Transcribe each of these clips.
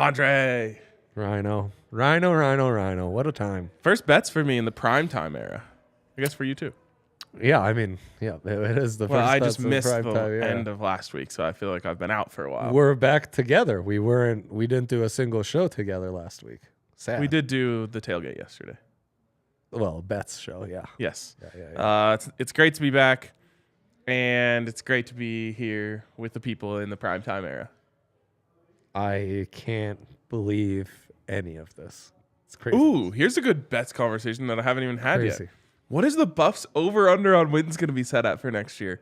Andre. Rhino. What a time. First bets for me in the prime time era. I guess for you too. Yeah, I mean, yeah, it is the Well, first I bets just of missed prime the time, yeah. end of last week, so I feel like I've been out for a while. We're back together. We didn't do a single show together last week. Sad. We did do the tailgate yesterday. Well, Beth's show, yeah. Yes. Yeah. It's great to be back, and it's great to be here with the people in the prime time era. I can't believe any of this. It's crazy. Ooh, here's a good bets conversation that I haven't even had Crazy. yet. What is the Buffs over-under on wins going to be set at for next year?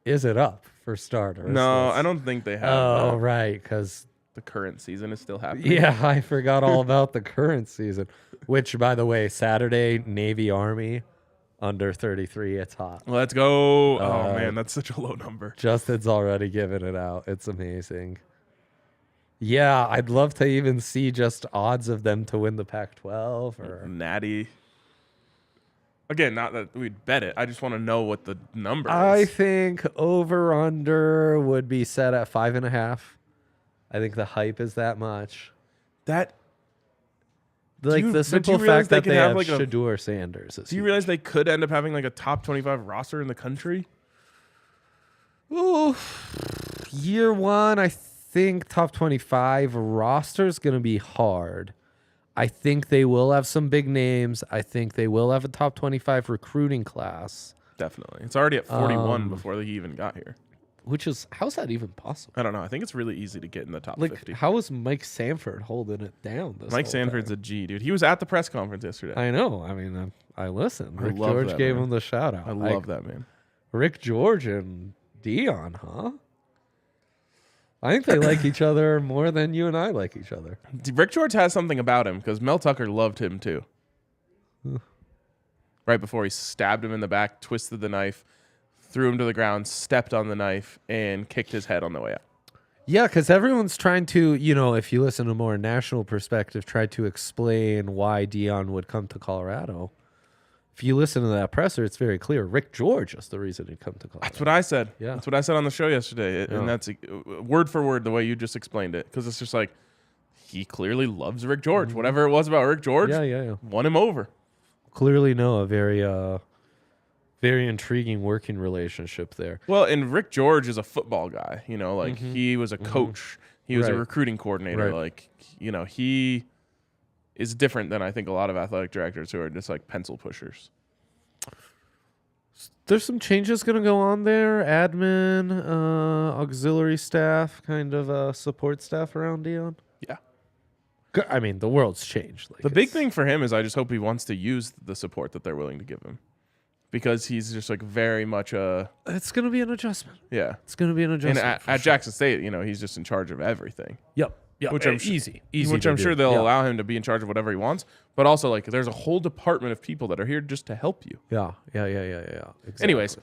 Is it up for starters? No, I don't think they have. Oh, right, because the current season is still happening. yeah, I forgot all about the current season. Which, by the way, Saturday, Navy Army, under 33. It's hot. Let's go. Oh, man, that's such a low number. Justin's already given it out. It's amazing. Yeah, I'd love to even see just odds of them to win the Pac-12 or Natty. Again, not that we'd bet it. I just want to know what the number is. I think over-under would be set at 5.5. I think the hype is that much. That the simple fact that they have Shedeur Sanders. Do you realize they could end up having like a top 25 roster in the country? Ooh, year one, I think top 25 roster is going to be hard. I think they will have some big names. I think they will have a top 25 recruiting class. Definitely. It's already at 41 before they even got here. Which is, how's that even possible? I don't know. I think it's really easy to get in the top 50. How is Mike Sanford holding it down? Mike Sanford's a G, dude. He was at the press conference yesterday. I know. I mean, I listened. Rick love George that, gave man. him the shout out. I love that, man. Rick George and Dion, huh? I think they like each other more than you and I like each other. Rick George has something about him because Mel Tucker loved him too. Right before he stabbed him in the back, twisted the knife, threw him to the ground, stepped on the knife, and kicked his head on the way out. Yeah, because everyone's trying to, if you listen to a more national perspective, try to explain why Dion would come to Colorado. If you listen to that presser, it's very clear. Rick George is the reason he'd come to Colorado. That's what I said. Yeah. That's what I said on the show yesterday. And that's word for word the way you just explained it. Because it's just like, he clearly loves Rick George. Mm-hmm. Whatever it was about Rick George won him over. Clearly a very very intriguing working relationship there. Well, and Rick George is a football guy. He was a coach. He was a recruiting coordinator. Right. He is different than I think a lot of athletic directors who are just like pencil pushers. There's some changes going to go on there. Admin, auxiliary staff, kind of support staff around Dion. Yeah. I mean, the world's changed. The big thing for him is I just hope he wants to use the support that they're willing to give him. Because he's just like very much it's going to be an adjustment. Yeah. It's going to be an adjustment. And at Jackson State, he's just in charge of everything. Yep. Which I'm easy. Which I'm sure they'll allow him to be in charge of whatever he wants. But also, there's a whole department of people that are here just to help you. Yeah. Exactly. Anyways,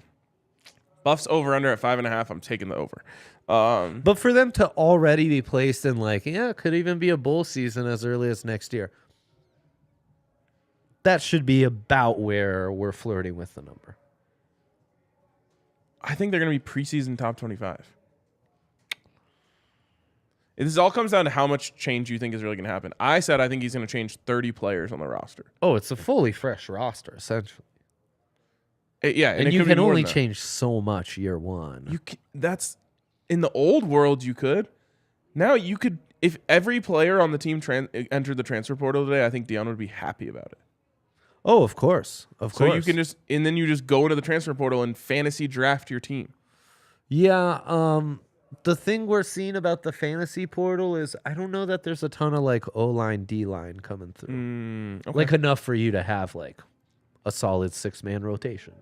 Buffs over under at 5.5. I'm taking the over. But for them to already be placed in it could even be a bowl season as early as next year. That should be about where we're flirting with the number. I think they're going to be preseason top 25. This all comes down to how much change you think is really going to happen. I said I think he's going to change 30 players on the roster. Oh, it's a fully fresh roster, essentially. And you can only change so much year one. That's in the old world you could. Now you could, if every player on the team entered the transfer portal today, I think Dion would be happy about it. Oh, of course. So you can then you just go into the transfer portal and fantasy draft your team. Yeah, the thing we're seeing about the fantasy portal is I don't know that there's a ton of O-line, D-line coming through. Okay. Enough for you to have a solid 6-man rotation.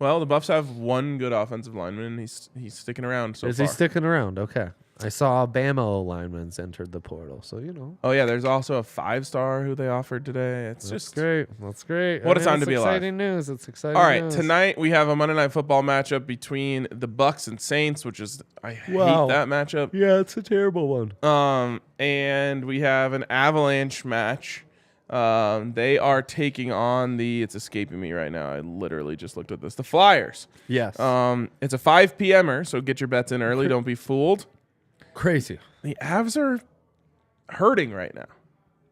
Well, the Buffs have one good offensive lineman. He's sticking around so far. Is he sticking around? Okay. I saw Bama O-linemen's entered the portal, so Oh yeah, there's also a 5-star who they offered today. That's great. That's great. What a time to be alive. Exciting news. It's exciting. All right, news. Tonight we have a Monday Night Football matchup between the Bucks and Saints, which is I hate that matchup. Yeah, it's a terrible one. And we have an Avalanche match. They are taking on it's escaping me right now. I literally just looked at this. The Flyers. Yes. It's a 5 p.m.er, so get your bets in early. Don't be fooled. Crazy. The Avs are, hurting right now.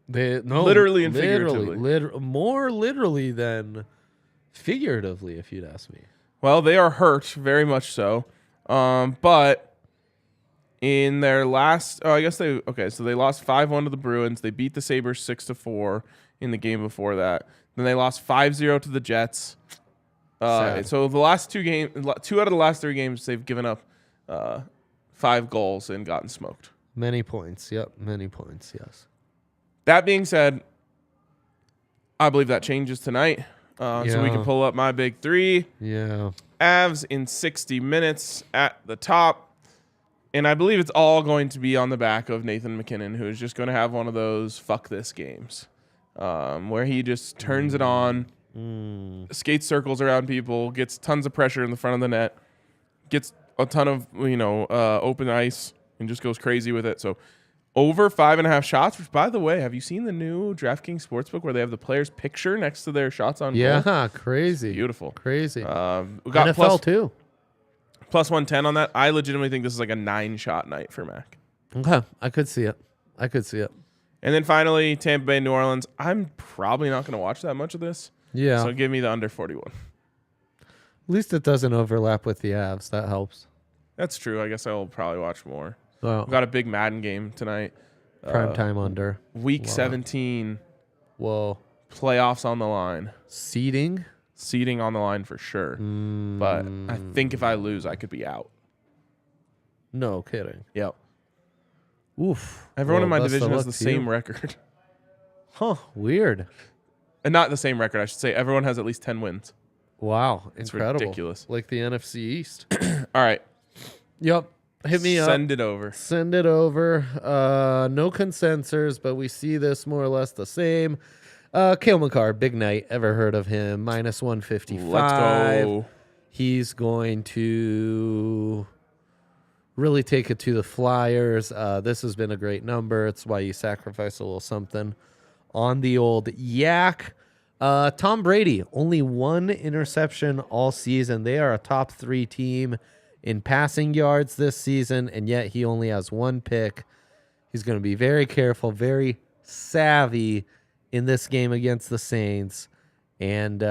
Literally and figuratively. More literally than figuratively, if you'd ask me. Well, they are hurt, very much so. But in their last, so they lost 5-1 to the Bruins. They beat the Sabres 6-4 in the game before that. Then they lost 5-0 to the Jets. So the last 2 out of the last 3 games, they've given up 5 goals and gotten smoked. Many points. Yep, many points. Yes. That being said, I believe that changes tonight. So we can pull up my big 3. Yeah. Avs in 60 minutes at the top. And I believe it's all going to be on the back of Nathan McKinnon, who is just going to have one of those fuck this games where he just turns it on, skates circles around people, gets tons of pressure in the front of the net, gets a ton of open ice, and just goes crazy with it. So over 5.5 shots, which, by the way, have you seen the new DraftKings Sportsbook where they have the player's picture next to their shots on goal? Yeah, crazy. Beautiful. Crazy. We got NFL too. Plus 110 on that. I legitimately think this is like a 9-shot night for Mac. Okay, I could see it. And then finally, Tampa Bay, New Orleans. I'm probably not going to watch that much of this. Yeah. So give me the under 41. At least it doesn't overlap with the Avs. That helps. That's true. I guess I will probably watch more. Oh. We've got a big Madden game tonight. Prime time under. Week 17. Whoa. Playoffs on the line. Seeding on the line for sure. But I think if I lose, I could be out. No kidding. Yep. Oof. Everyone in my division has the same record. Huh. Weird. And not the same record, I should say. Everyone has at least 10 wins. Wow. It's incredible. ridiculous. Like the NFC East. All right. Yep. Hit me up. Send it over. No consensus, but we see this more or less the same. Cale Makar, big night. Ever heard of him? Minus 155. Let's go. He's going to really take it to the Flyers. This has been a great number. It's why you sacrifice a little something on the old yak. Tom Brady, only 1 interception all season. They are a top 3 team in passing yards this season, and yet he only has 1 pick. He's going to be very careful, very savvy in this game against the Saints, and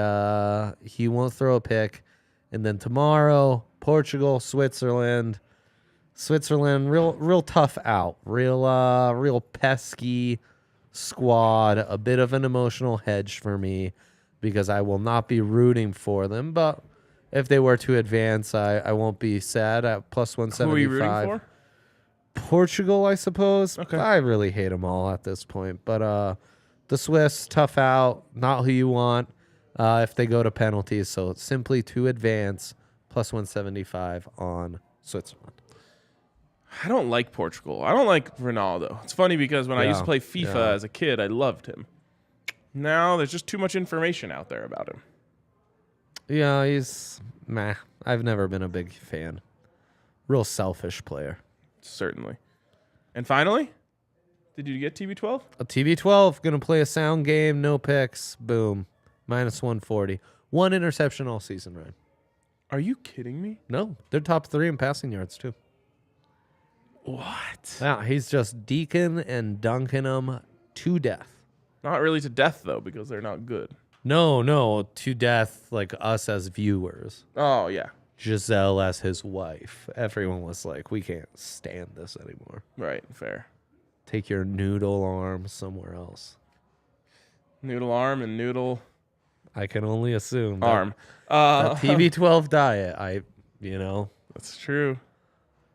he won't throw a pick. And then tomorrow, Portugal, Switzerland, real tough out, real pesky squad, a bit of an emotional hedge for me because I will not be rooting for them, but if they were to advance, I won't be sad at plus 175. Who are you rooting for? Portugal, I suppose. Okay. I really hate them all at this point. But the Swiss, tough out, not who you want if they go to penalties. So it's simply to advance, plus 175 on Switzerland. I don't like Portugal. I don't like Ronaldo. It's funny because when I used to play FIFA as a kid, I loved him. Now there's just too much information out there about him. Yeah, he's meh. I've never been a big fan. Real selfish player. Certainly. And finally, did you get TB12? A TB12, going to play a sound game, no picks, boom. Minus 140. 1 interception all season, Ryan. Are you kidding me? No, they're top 3 in passing yards, too. What? Yeah, he's just deacon and dunking them to death. Not really to death, though, because they're not good. No, to death, like us as viewers. Oh, yeah. Giselle as his wife. Everyone was like, we can't stand this anymore. Right, fair. Take your noodle arm somewhere else. Noodle arm and noodle... I can only assume. Arm. That TB12 diet, That's true.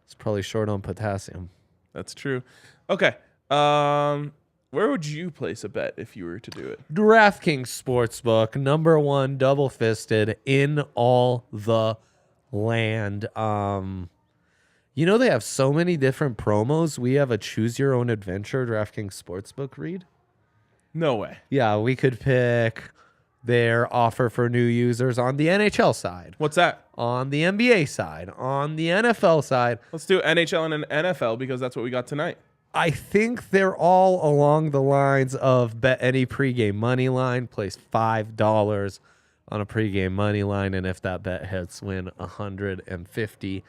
It's probably short on potassium. That's true. Okay. Where would you place a bet if you were to do it? DraftKings Sportsbook, number 1, double-fisted in all the land. They have so many different promos. We have a choose-your-own-adventure DraftKings Sportsbook read. No way. Yeah, we could pick their offer for new users on the NHL side. What's that? On the NBA side. On the NFL side. Let's do NHL and an NFL because that's what we got tonight. I think they're all along the lines of bet any pregame money line, place $5 on a pregame money line, and if that bet hits, win $150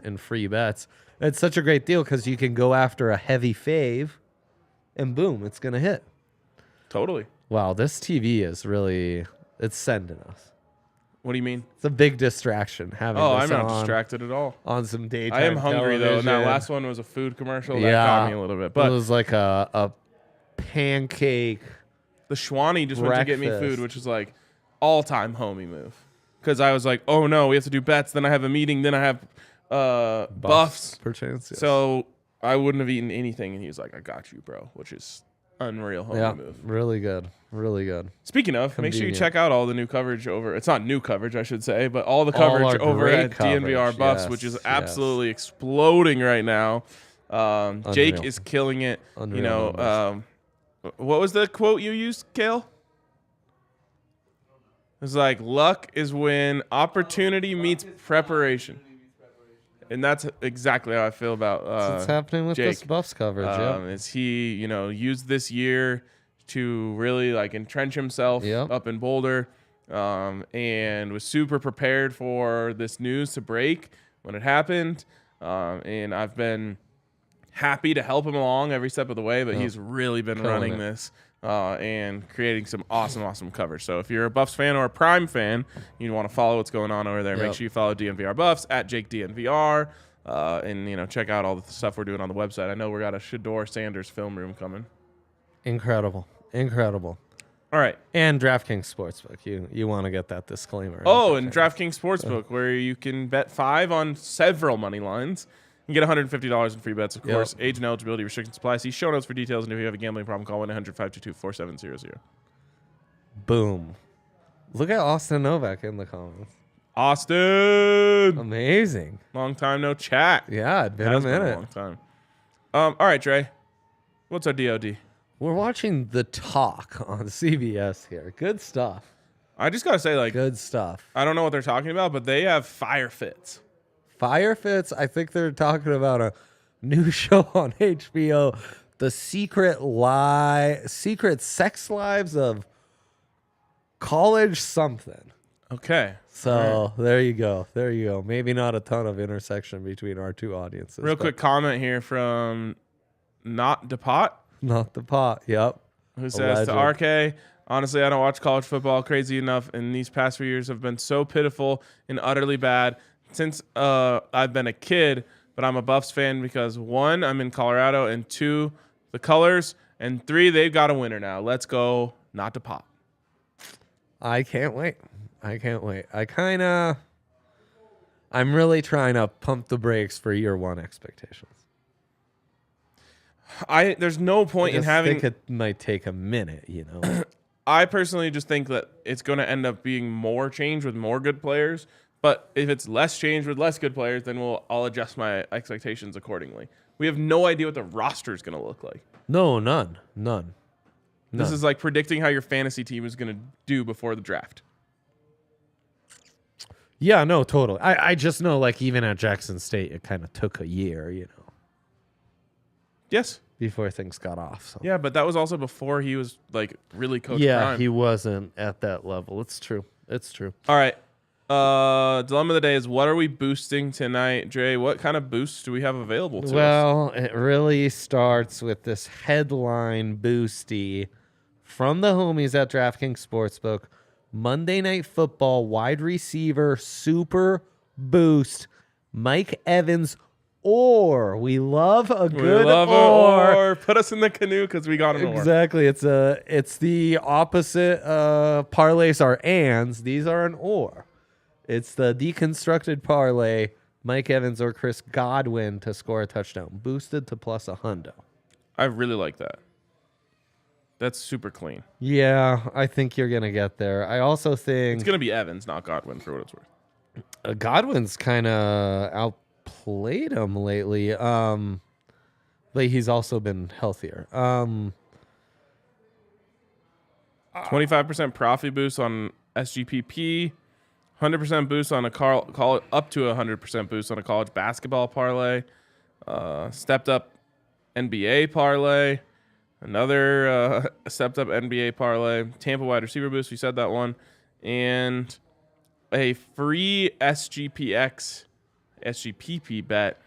in free bets. It's such a great deal because you can go after a heavy fave and boom, it's going to hit. Totally. Wow, this TV is really, it's sending us. What do you mean? It's a big distraction having Oh, this I'm not on, distracted at all. on some daytime I am hungry, though, and that television. last one was a food commercial. That got me a little bit. But it was like a pancake. the Schwani just went to get me food, breakfast. which is like all-time homie move. Because I was like, oh, no, we have to do bets. Then I have a meeting. Then I have buffs. Perchance, yes. So I wouldn't have eaten anything. And he was like, I got you, bro, which is unreal homie move. Really good. Really good. Speaking of, make sure you Convenient. check out all the new coverage over. It's not new coverage, I should say, but all the coverage our over great at DNVR coverage, Buffs, yes, which is yes. absolutely exploding right now. Jake Unreal. is killing it. Unreal You know, what was the quote you used, Kale? It's like, luck is when opportunity meets preparation. And that's exactly how I feel about What's happening with this Jake. Buffs coverage? Is he, used this year to really like entrench himself up in Boulder, and was super prepared for this news to break when it happened. And I've been happy to help him along every step of the way, but he's really been running this and creating some awesome coverage. So if you're a Buffs fan or a Prime fan, you want to follow what's going on over there, make sure you follow DNVR Buffs at Jake DNVR, and check out all the stuff we're doing on the website. I know we got a Shador Sanders film room coming. Incredible. All right. And DraftKings Sportsbook. You want to get that disclaimer. Oh, and DraftKings Sportsbook, where you can bet 5 on several money lines. You can get $150 in free bets, of course. Age and eligibility restrictions apply. See show notes for details. And if you have a gambling problem, call 1-800-522-4700. Boom. Look at Austin Novak in the comments. Austin! Amazing. Long time no chat. Yeah, it's been a Has been minute. a long time. All right, Dre. What's our DOD? We're watching The Talk on CBS here. Good stuff. I just got to say, like, Good stuff. I don't know what they're talking about, but they have fire fits. Fire Fits, I think they're talking about a new show on HBO, The Secret Sex Lives of College Something. Okay. So there you go. Maybe not a ton of intersection between our two audiences. Real quick comment here from Not DePot, Not the pot. Yep. who says to RK, honestly, I don't watch college football crazy enough, and these past few years have been so pitiful and utterly bad since I've been a kid, but I'm a Buffs fan because 1, I'm in Colorado, and 2, the colors, and 3, they've got a winner now. Let's go, Not DePot. I can't wait. I'm really trying to pump the brakes for year one expectations. There's no point in having. I think it might take a minute, I personally just think that it's going to end up being more change with more good players. But if it's less change with less good players, then I'll adjust my expectations accordingly. We have no idea what the roster is going to look like. No, none. This is like predicting how your fantasy team is going to do before the draft. Yeah, no, totally. I just know, like, even at Jackson State, it kind of took a year, Yes. before things got off. So. Yeah, but that was also before he was like really coach prime. He wasn't at that level. It's true. All right. Dilemma of the day is, what are we boosting tonight, Dre? What kind of boosts do we have available to us? Well, it really starts with this headline boosty from the homies at DraftKings Sportsbook. Monday Night Football wide receiver super boost. Mike Evans, or we love a good or. Put us in the canoe because we got an or. Exactly. It's the opposite. Parlays are ands. These are an or. It's the deconstructed parlay. Mike Evans or Chris Godwin to score a touchdown, boosted to plus $100. I really like that. That's super clean. Yeah, I think you're gonna get there. I also think It's going to be Evans, not Godwin, for what it's worth. Godwin's kind of outplayed him lately. But he's also been healthier. 25% profit boost on SGPP. 100% boost on a up to 100% boost on a college basketball parlay. Stepped up NBA parlay. Another stepped up NBA parlay. Tampa wide receiver boost. We said that one. And a free SGPP bet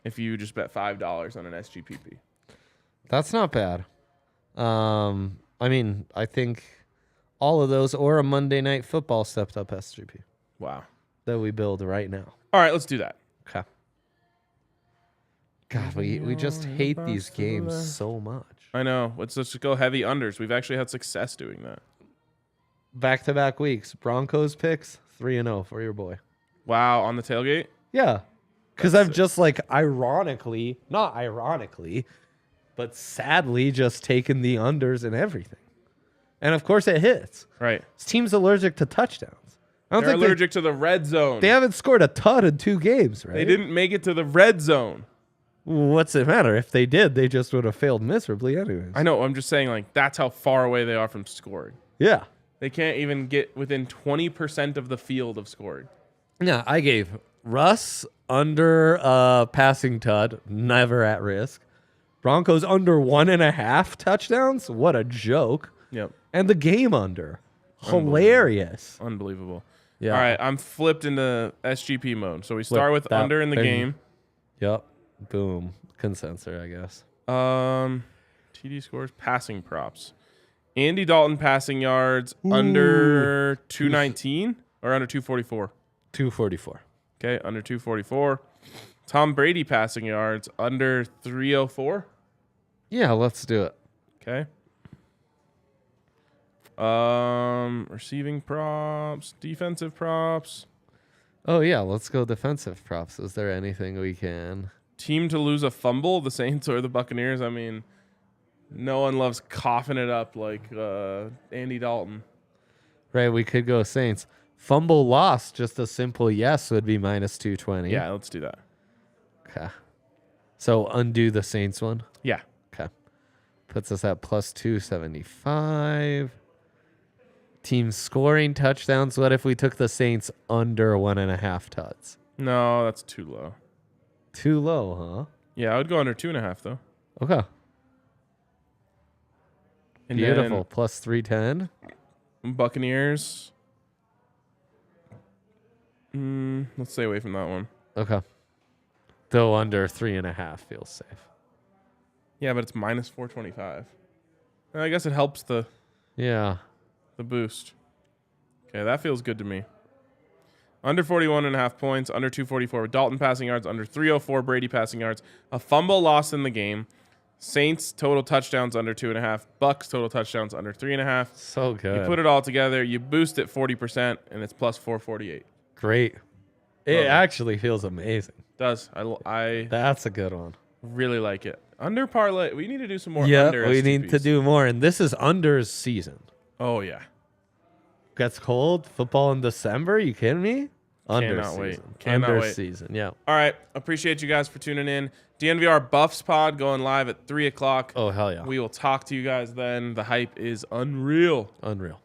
if you just bet $5 on an SGPP. That's not bad. I mean, I think all of those or a Monday Night Football stepped up SGP Wow. that we build right now. All right, let's do that. Okay. God, we just hate these games so much. I know. Let's just go heavy unders. We've actually had success doing that. Back-to-back weeks. Broncos picks, 3-0 for your boy. Wow, on the tailgate? Yeah. Because I've just like not ironically, but sadly just taken the unders and everything. And of course it hits. Right. This team's allergic to touchdowns. They're allergic to the red zone. They haven't scored a ton in 2 games, right? They didn't make it to the red zone. What's it matter? If they did, they just would have failed miserably anyways. I know. I'm just saying, like, that's how far away they are from scoring. Yeah. They can't even get within 20% of the field of scoring. Yeah, I gave Russ under passing tud, never at risk. Broncos under 1.5 touchdowns. What a joke. Yep. And the game under. Hilarious. Unbelievable. Yeah. All right, I'm flipped into SGP mode. So we start with that under in the thing. game. Yep. Boom. Consensus, I guess. TD scores, passing props. Andy Dalton passing yards under 219 or under 244? 244. Okay, under 244. Tom Brady passing yards under 304. Yeah, let's do it. Okay. Receiving props, defensive props. Oh, yeah, let's go defensive props. Is there anything we can? Team to lose a fumble, the Saints or the Buccaneers. I mean, no one loves coughing it up like Andy Dalton. Right, we could go Saints. Fumble loss, just a simple yes would be minus 220. Yeah, let's do that. Okay. So undo the Saints one. Yeah. Okay. Puts us at plus 275. Team scoring touchdowns. What if we took the Saints under 1.5 tuds? No, that's too low. Too low, huh? Yeah, I would go under 2.5 though. Okay. And beautiful. Plus 310. Buccaneers. Let's stay away from that one. Okay. Though under 3.5 feels safe. Yeah, but it's minus 425. I guess it helps the boost. Okay, that feels good to me. Under 41.5 points, under 244. Dalton passing yards, under 304. Brady passing yards. A fumble loss in the game. Saints total touchdowns under 2.5. Bucks total touchdowns under 3.5. So good. You put it all together, you boost it 40%, and it's plus 448. Great. It actually feels amazing. Does. I That's a good one. really like it. Under parlay. We need to do some more Yeah, under we SGPs. need to do more. And this is unders season. Oh, yeah. Gets cold. Football in December. You kidding me? Under Cannot wait. season. Cannot Under wait. season. Yeah. All right. Appreciate you guys for tuning in. DNVR Buffs pod going live at 3 o'clock. Oh, hell yeah. We will talk to you guys then. The hype is unreal. Unreal.